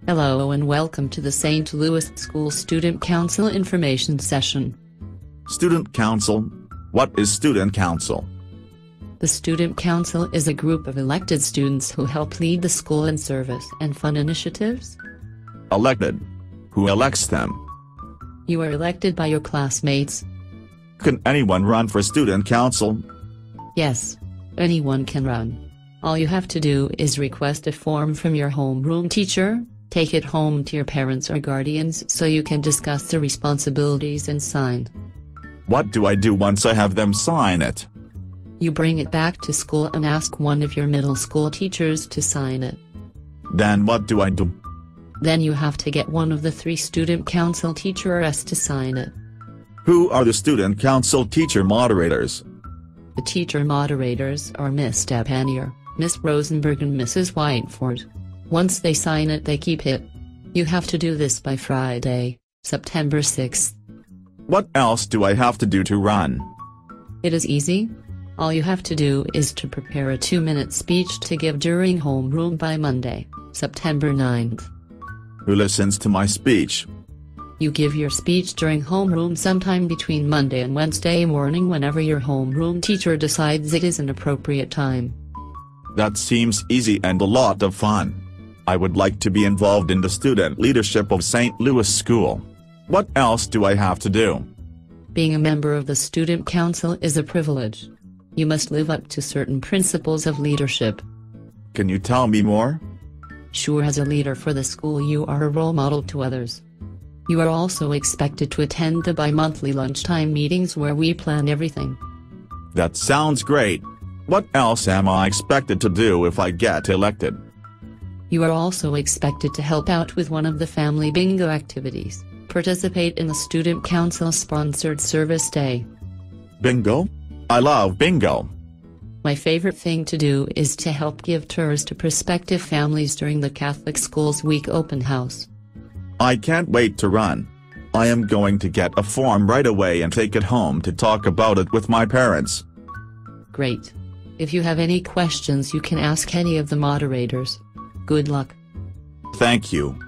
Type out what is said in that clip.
Hello and welcome to the St. Louis School Student Council Information Session. Student Council? What is Student Council? The Student Council is a group of elected students who help lead the school in service and fun initiatives. Elected? Who elects them? You are elected by your classmates. Can anyone run for Student Council? Yes, anyone can run. All you have to do is request a form from your homeroom teacher, take it home to your parents or guardians so you can discuss the responsibilities and sign. What do I do once I have them sign it? You bring it back to school and ask one of your middle school teachers to sign it. Then what do I do? Then you have to get one of the 3 student council teachers to sign it. Who are the Student Council teacher moderators? The teacher moderators are Miss Stepanier, Miss Rosenberg and Mrs. Whiteford. Once they sign it, they keep it. You have to do this by Friday, September 6th. What else do I have to do to run? It is easy. All you have to do is to prepare a 2-minute speech to give during homeroom by Monday, September 9th. Who listens to my speech? You give your speech during homeroom sometime between Monday and Wednesday morning whenever your homeroom teacher decides it is an appropriate time. That seems easy and a lot of fun. I would like to be involved in the student leadership of St. Louis School. What else do I have to do? Being a member of the Student Council is a privilege. You must live up to certain principles of leadership. Can you tell me more? Sure, as a leader for the school you are a role model to others. You are also expected to attend the bi-monthly lunchtime meetings where we plan everything. That sounds great. What else am I expected to do if I get elected? You are also expected to help out with one of the family bingo activities, participate in the Student Council-sponsored Service Day. Bingo? I love bingo. My favorite thing to do is to help give tours to prospective families during the Catholic Schools Week open house. I can't wait to run. I am going to get a form right away and take it home to talk about it with my parents. Great. If you have any questions you can ask any of the moderators. Good luck. Thank you.